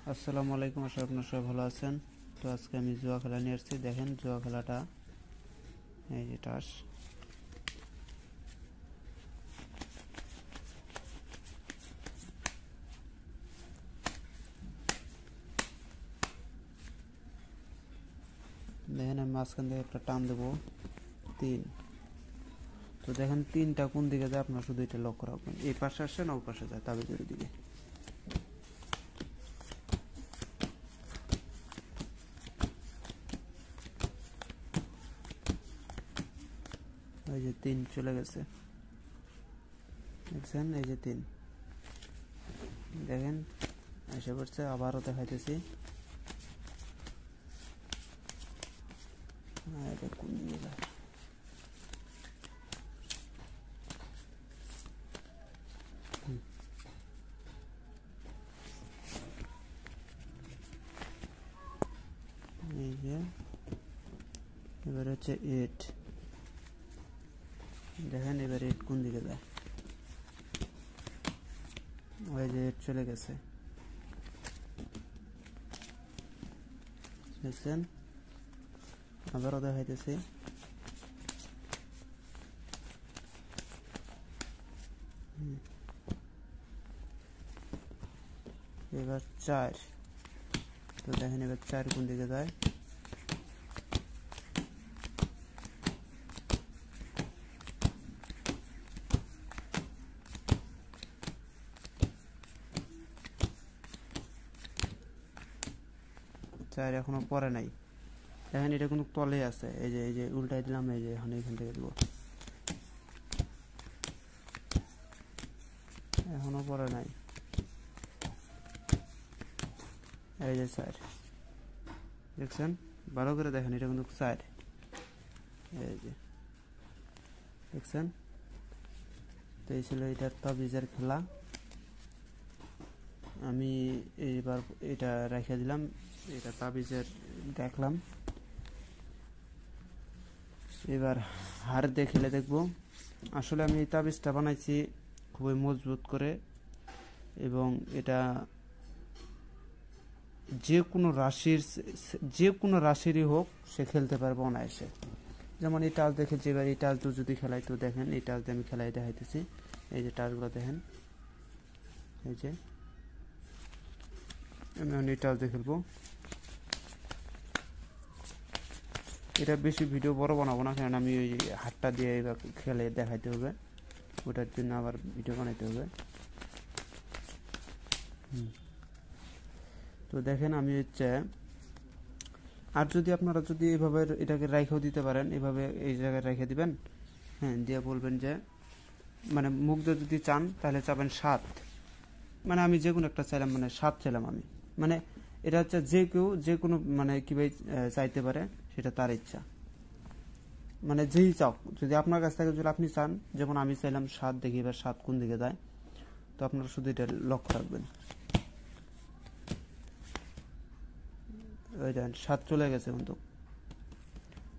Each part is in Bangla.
আসসালামু আলাইকুম, আশা আপনারা সবাই ভালো আছেন। তো আজকে আমি জুয়া খেলা নিয়ে এসেছি। দেখেন জুয়া খেলাটা, এই যে টাস, দেখেন আমি মাঝখান থেকে একটা টান দেবো 3। তো দেখেন 3টা কোন দিকে যায় আপনারা শুধু এটা লক্ষ্য রাখবেন। এই পাশে আসছে না ওই পাশে যায়, তাবিজের দিকে। এই যে 3 চলে গেছে, দেখছেন? এই যে 3 দেখেন এসে পড়ছে। আবারও দেখাইতেছি, এটা কোন দিকে যায়। এই যে এবার হচ্ছে 8, দেখেন এবার 8 কোন দিকে যায়। ওই যে 8 চলে গেছে, দেখছেন? আবারও দেখাইতেছি, এবার 4। তো দেখেন এবার 4 কোন দিকে যায়। চার এখনো পরে নাই, দেখেন এটা কিন্তু তলে আছে। এই যে উল্টাই দিলাম, এই যে এখন এখান থেকে দিব, এখনো পরে নাই। এই যে 4, দেখছেন? ভালো করে দেখেন, এটা কিন্তু 4। এই যে দেখছেন? তো এই ছিল এটার তাবিজের খেলা। আমি এইবার এটা রেখে দিলাম, এটা তাবিজের দেখলাম। এবার হার দিয়ে খেলে দেখবো। আসলে আমি এই তাবিজটা বানাইছি খুবই মজবুত করে, এবং এটা যে কোনো রাশিরই হোক সে খেলতে পারবে অনায়াসে। যেমন এই টাচ দেখেছি, এবার এই টাচ যদি খেলাই, তো দেখেন এই টাচ দিয়ে আমি খেলাই দেখাইতেছি। এই যে টাচগুলো দেখেন, এই যে আমি এই টাচ দিয়ে খেলবো। এটা বেশি ভিডিও বড় বানাবো না, কারণ আমি ওই হাতটা দিয়ে এবার খেলে দেখাইতে হবে, ওটার জন্য আবার ভিডিও বানাইতে হবে। তো দেখেন আমি হচ্ছে, আর যদি আপনারা যদি এভাবে এটাকে রেখেও দিতে পারেন, এভাবে এই জায়গায় রেখে দিবেন, হ্যাঁ, দিয়ে বলবেন যে, মানে মুখ দিয়ে যদি চান তাহলে চাবেন 7, মানে আমি যে কোনো একটা চাইলাম, মানে 7 চাইলাম আমি, মানে এটা হচ্ছে যে কেউ যে কোনো মানে কীভাবে চাইতে পারে, সেটা তার ইচ্ছা। মানে যেই চাও, যদি আপনার কাছ থেকে যদি আপনি চান, যেমন আমি চাইলাম 7, দেখি এবার 7 কোন দিকে যায়। তো আপনারা শুধু এটা লক্ষ্য রাখবেন। ওই দেন 7 চলে গেছে, কিন্তু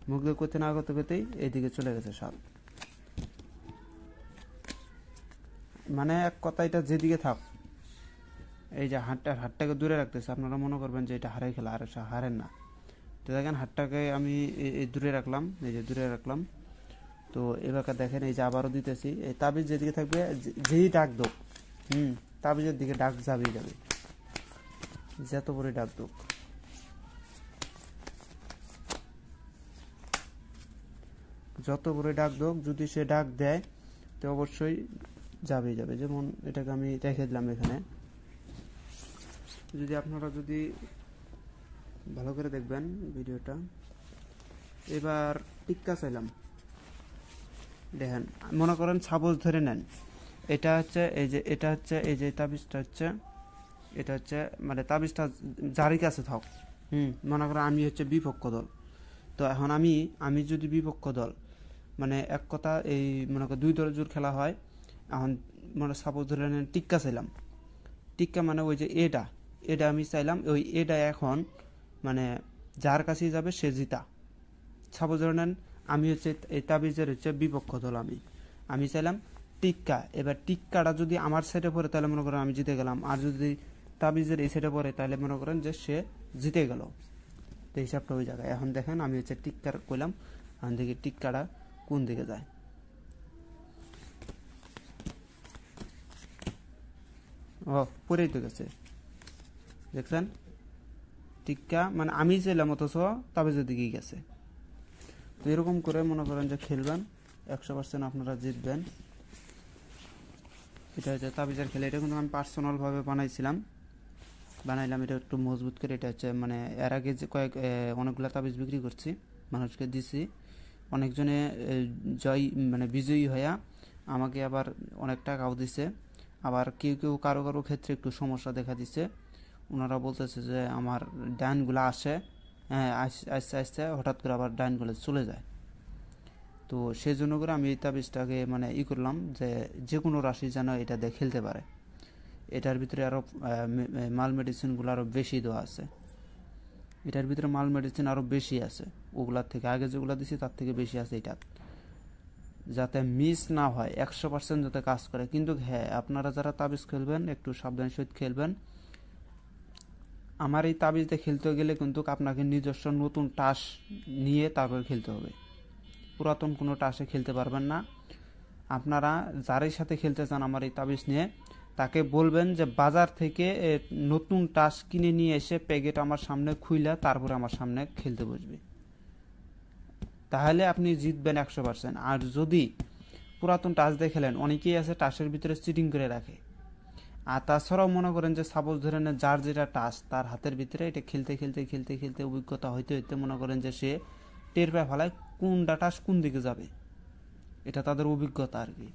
মুখ দিয়ে করতে না করতে করতেই এইদিকে চলে গেছে 7। মানে এক কথা, এটা যেদিকে থাক, এই যে হাতটাকে দূরে রাখতেছে, আপনারা মনে করবেন যে এটা হারের খেলা, আর হারেন না। তো দেখেন হাতটাকে আমি এই দূরে রাখলাম, এই যে দূরে রাখলাম। তো এবার দেখেন এই যে আবারও দিতেছি, এই তাবিজ যেদিকে থাকবে, যেই ডাক দোক, তাবিজের দিকে ডাক যাবেই যাবে, যত বড় ডাক দোক। যত বড় ডাক দোক, যদি সে ডাক দেয় তো অবশ্যই যাবেই যাবে। যেমন এটাকে আমি রেখে দিলাম এখানে। যদি আপনারা যদি ভালো করে দেখবেন ভিডিওটা, এবার টিক্কা চাইলাম, দেখেন মনে করেন ছাবল ধরে নেন, এটা হচ্ছে এই যে, এটা হচ্ছে এই যে তাবিজটা হচ্ছে, এটা হচ্ছে মানে তাবিজটা যারই কাছে থাক, মনে করেন আমি হচ্ছে বিপক্ষ দল। তো এখন আমি যদি বিপক্ষ দল, মানে এক কথা এই মনে করেন 2 দলের জোর খেলা হয়, এখন মানে সাপোজ ধরে নেন টিক্কা চাইলাম, টিক্কা মানে ওই যে এটা আমি চাইলাম, ওই এটা এখন মানে যার কাছেই যাবে সে জিতা। সাপোজ ধরে নেন আমি হচ্ছে এই তাবিজের হচ্ছে বিপক্ষ দল, আমি চাইলাম টিক্কা। এবার টিক্কাটা যদি আমার সাইডে পড়ে, তাহলে মনে করেন আমি জিতে গেলাম। আর যদি তাবিজের এই সাইডে পড়ে তাহলে মনে করেন যে সে জিতে গেল। তো হিসাবটা ওই জায়গায়। এখন দেখেন আমি হচ্ছে টিক্কার কইলাম, এখন দেখি টিক্কাটা কোন দিকে যায়। ও পরেই তো গেছে, দেখছেন টিক্কা মানে আমি চাইলাম অথচ তাবিজের দিকেই গেছে। তো এরকম করে মনে করেন যে খেলবেন, 100% আপনারা জিতবেন। এটা হচ্ছে তাবিজের খেলা। এটা কিন্তু আমি পার্সোনালভাবে বানাইলাম এটা একটু মজবুত করে। এটা হচ্ছে মানে এর আগে যে অনেকগুলো তাবিজ বিক্রি করছি, মানুষকে দিছি, অনেকজনে জয় মানে বিজয়ী হইয়া আমাকে আবার অনেক টাকাও দিছে। আবার কেউ কেউ কারো কারো ক্ষেত্রে একটু সমস্যা দেখা দিছে, ওনারা বলতেছে যে আমার ডাইনগুলো আসে, হ্যাঁ আস্তে আস্তে হঠাৎ করে আবার ডাইনগুলো চলে যায়। তো সেই জন্য করে আমি এই তাবিজটাকে মানে করলাম যে কোনো রাশি যেন এটা দিয়ে খেলতে পারে। এটার ভিতরে আরও মাল মেডিসিনগুলো আরও বেশি দেওয়া আছে, এটার ভিতরে মাল মেডিসিন আরও বেশি আছে ওগুলার থেকে, আগে যেগুলো দিছি তার থেকে বেশি আছে এটা, যাতে মিস না হয়, 100% যাতে কাজ করে। কিন্তু হ্যাঁ, আপনারা যারা তাবিজ খেলবেন একটু সাবধানের সহিত খেলবেন। আমার এই তাবিজটা খেলতে গেলে কিন্তু আপনাকে নিজস্ব নতুন টাস নিয়ে তারপর খেলতে হবে, পুরাতন কোনো টাসে খেলতে পারবেন না। আপনারা যারই সাথে খেলতে চান আমার এই তাবিজ নিয়ে, তাকে বলবেন যে বাজার থেকে নতুন টাস কিনে নিয়ে এসে প্যাকেট আমার সামনে খুইলা তারপরে আমার সামনে খেলতে বসবে, তাহলে আপনি জিতবেন 100%। আর যদি পুরাতন টাস দিয়ে খেলেন, অনেকেই আছে টাসের ভিতরে চিটিং করে রাখে। আর তাছাড়াও মনে করেন যে সাপোজ ধরে নেন যার যেটা টাস তার হাতের ভিতরে, এটা খেলতে খেলতে খেলতে খেলতে অভিজ্ঞতা হইতে হইতে মনে করেন যে সে টের পেয়ে ফেলায় কোনটা টাস কোন দিকে যাবে, এটা তাদের অভিজ্ঞতা আর কি।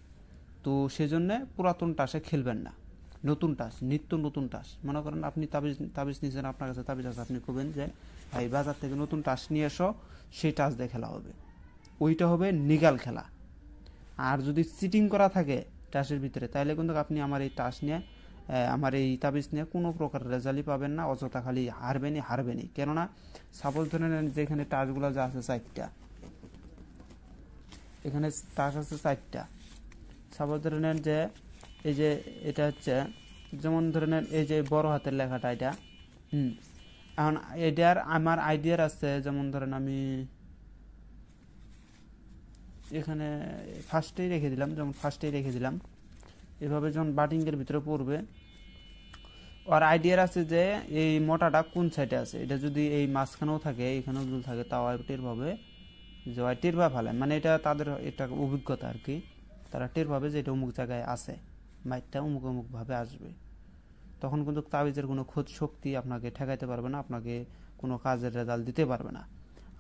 তো সেজন্য পুরাতন টাসে খেলবেন না, নতুন টাস, নিত্য নতুন টাস। মনে করেন আপনি তাবিজ নিয়েছেন, আপনার কাছে তাবিজ আছে, আপনি কবেন যে ভাই বাজার থেকে নতুন টাস নিয়ে এসো, সেই টাস দিয়ে খেলা হবে, ওইটা হবে নিগাল খেলা। আর যদি চিটিং করা থাকে টাসের ভিতরে, তাহলে কিন্তু আপনি আমার এই টাস নিয়ে আমার এই তাবিজ নিয়ে কোনো প্রকার রেজাল্টই পাবেন না, অযথা খালি হারবেনই। কেননা সাপোজ ধরে নেন যে এখানে টাসগুলো যা আছে 4টা, এখানে টাস আছে 4টা। সাপোজ ধরে নেন যে এই যে এটা হচ্ছে, যেমন ধরে নেন এই যে বড় হাতের লেখাটা এটা, এখন এটার আমার আইডিয়ার আছে, যেমন ধরেন আমি এখানে ফার্স্টেই রেখে দিলাম, এভাবে যখন বাটিংয়ের ভিতরে পড়বে, আর আইডিয়ার আছে যে এই মোটাটা কোন সাইডে আছে। এটা যদি এই মাঝখানেও থাকে, এখানেও যদি থাকে, তাও টের পাবে যে টের পা ফেলে, মানে এটা তাদের এটা অভিজ্ঞতা আর কি। তারা টের পাবে যে এটা অমুক জায়গায় আছে, মাইটটা অমুক ভাবে আসবে। তখন কিন্তু তাবিজের কোনো খোঁজ শক্তি আপনাকে ঠেকাইতে পারবে না, আপনাকে কোনো কাজের রেজাল্ট দিতে পারবে না।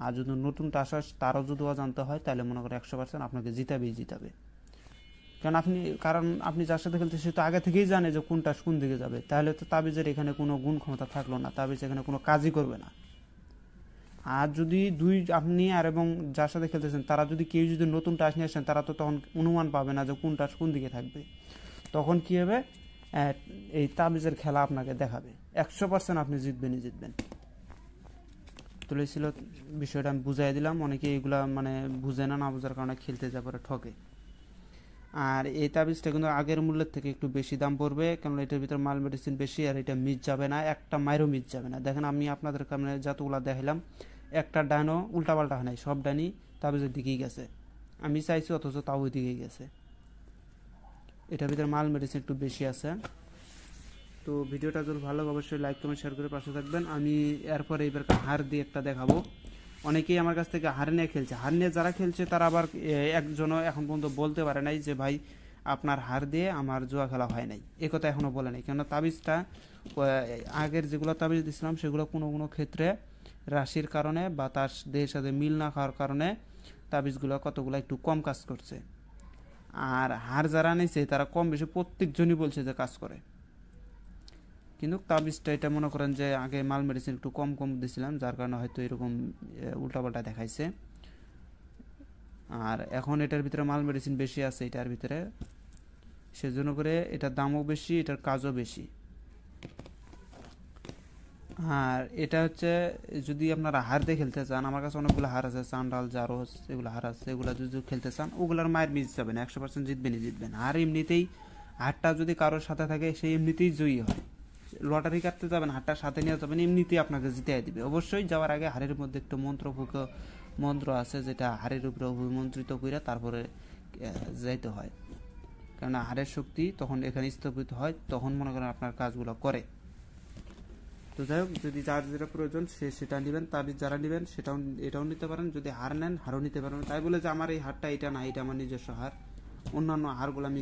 আর যদি নতুন টাসা তারও যদি অজান্তে হয়, তাহলে মনে করে 100% আপনাকে জিতাবে। কারণ আপনি যার সাথে খেলতে, সে তো আগে থেকেই জানে যে কোন টাস কোন দিকে যাবে, তাহলে তো তাবিজের এখানে কোনো গুণ ক্ষমতা থাকলো না, তাবিজ এখানে কোনো কাজই করবে না। আর যদি আপনি আর এবং যার সাথে খেলতেছেন তারা যদি কেউ যদি নতুন টাস নিয়ে আসেন, তারা তো তখন অনুমান পাবে না যে কোন টাস কোন দিকে থাকবে। তখন কি হবে, এই তাবিজের খেলা আপনাকে দেখাবে, 100% আপনি জিতবেন। তো এই ছিল বিষয়টা, আমি বুঝাই দিলাম। অনেকে এইগুলা মানে বুঝে না বোঝার কারণে খেলতে যা করে ঠকে। আর এই তাবিজটা কিন্তু আগের মূল্যের থেকে একটু বেশি দাম পড়বে, কারণ এটার ভিতরে মাল মেডিসিন বেশি, আর এটা মিস যাবে না, একটা মাইরও মিস যাবে না। দেখেন আমি আপনাদের কারণে যতগুলা দেখাইলাম, একটা ডাইনও উল্টাপাল্টা হয় নাই, সব ডাইনই তাবিজের দিকেই গেছে। আমি চাইছি অথচ তাও ওই দিকেই গেছে। এটার ভিতরে মাল মেডিসিন একটু বেশি আছে। তো ভিডিওটা যদি ভালো লাগে অবশ্যই লাইক কমেন্ট শেয়ার করে পাশে থাকবেন। আমি এরপরে এবার হার দিয়ে একটা দেখাবো। অনেকেই আমার কাছ থেকে হার নিয়ে খেলছে, হার নিয়ে যারা খেলছে তারা আবার একজনও এখন পর্যন্ত বলতে পারে নাই যে ভাই আপনার হার দিয়ে আমার জুয়া খেলা হয় নাই, এ কথা এখনও বলে নাই। কেননা তাবিজটা আগের যেগুলো তাবিজ দিয়েছিলাম সেগুলো কোনো কোনো ক্ষেত্রে রাশির কারণে বা তার দেহের সাথে মিল না খাওয়ার কারণে তাবিজগুলো কতগুলো একটু কম কাজ করছে। আর হার যারা নিয়েছে তারা কম বেশি প্রত্যেকজনই বলছে যে কাজ করে। কিন্তু তাবিজটা এটা মনে করেন যে আগে মাল মেডিসিন একটু কম দিয়েছিলাম, যার কারণে হয়তো এরকম উল্টাপাল্টা দেখাইছে। আর এখন এটার ভিতরে মাল মেডিসিন বেশি আছে এটার ভিতরে, সেজন্য করে এটার দামও বেশি, এটার কাজও বেশি। আর এটা হচ্ছে যদি আপনারা হার দিয়ে খেলতে চান, আমার কাছে অনেকগুলো হার আছে, চান্ডাল জারোস এগুলো হার আছে, এগুলো যদি খেলতে চান ওগুলার মায়ের মিস যাবে না, 100% জিতবেন। আর এমনিতেই হারটা যদি কারোর সাথে থাকে সে এমনিতেই জয়ী হয়, লটারি কাটতে যাবেন, হারটা সাথে নিয়ে যাবেন, এমনিতেই আপনাকে জিতিয়ে দিবে। অবশ্যই যাওয়ার আগে হারের মধ্যে একটু মন্ত্র আছে, যেটা হারের উপরে অভিমন্ত্রিত করে তারপরে যাইতে হয়, কেননা হারের শক্তি তখন এখানে স্থাপিত হয়, তখন মনে করেন আপনার কাজগুলো করে। তো যাই হোক, যদি যার যেটা প্রয়োজন সেটা নেবেন, তাবিজ যারা নেবেন এটাও নিতে পারেন। যদি হার নেন হারও নিতে পারেন। তাই বলে যে আমার এই হারটা এটা না, এটা আমার নিজস্ব হার, অন্যান্য হারগুলো আমি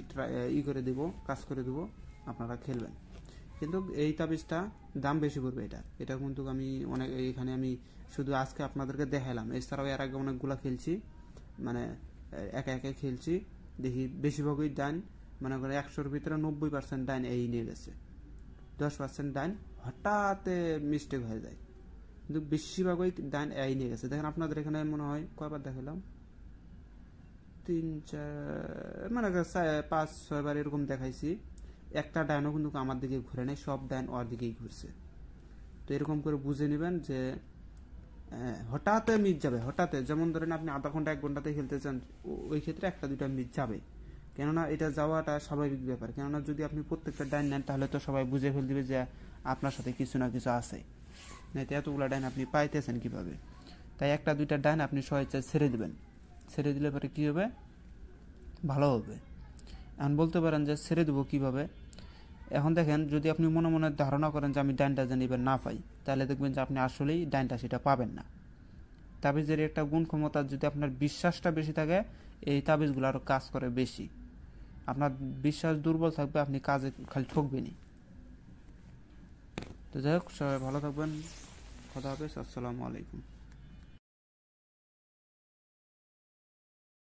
করে দেবো, কাজ করে দেবো, আপনারা খেলবেন। কিন্তু এই তাবিজটা দাম বেশি পড়বে। এটা কিন্তু আমি এখানে আমি শুধু আজকে আপনাদেরকে দেখালাম, এছাড়াও এর আগে অনেকগুলো খেলছি, মানে একা একা খেলছি, দেখি বেশিরভাগই ডাইন, মনে করে 100-র ভিতরে 90% ডাইন এই নিয়ে গেছে, 10% ডাইন হঠাৎ মিস্টেক হয়ে যায়, কিন্তু বেশিরভাগই ডাইন এই নিয়ে গেছে। দেখেন আপনাদের এখানে মনে হয় কয়বার দেখালাম, 3-4 মানে 5-6 বার এরকম দেখাইছি, একটা ডাইনও কিন্তু আমার দিকে ঘুরে নেই, সব ডাইন ওর দিকেই ঘুরছে। তো এরকম করে বুঝে নেবেন যে হঠাৎ মিস যাবে, হঠাৎ, যেমন ধরেন আপনি আধা ঘন্টা 1 ঘন্টাতে খেলতে চান, ওই ক্ষেত্রে 1-2টা মিস যাবে, কেননা এটা যাওয়াটা স্বাভাবিক ব্যাপার। কেননা যদি আপনি প্রত্যেকটা ডাইন নেন তাহলে তো সবাই বুঝে ফেল দিবে যে আপনার সাথে কিছু না কিছু আছে, নাই তো এতগুলো ডাইন আপনি পাইতেছেন কিভাবে। তাই 1-2টা ডাইন আপনি স্বেচ্ছায় ছেড়ে দিবেন, ছেড়ে দিলে পরে কী হবে, ভালো হবে। এখন বলতে পারেন যে ছেড়ে দেবো কীভাবে। এখন দেখেন, যদি আপনি মনে মনে ধারণা করেন যে আমি ডাইনটা যেন এবার না পাই, তাহলে দেখবেন যে আপনি আসলেই ডাইনটা সেটা পাবেন না। তাবিজের একটা গুণ ক্ষমতা, যদি আপনার বিশ্বাসটা বেশি থাকে, এই তাবিজগুলো আরও কাজ করে বেশি। আপনার বিশ্বাস দুর্বল থাকবে, আপনি কাজে খালি ঠকবেনই। তো যাই হোক, সবাই ভালো থাকবেন, খোদা হাফেজ, আসসালামু আলাইকুম।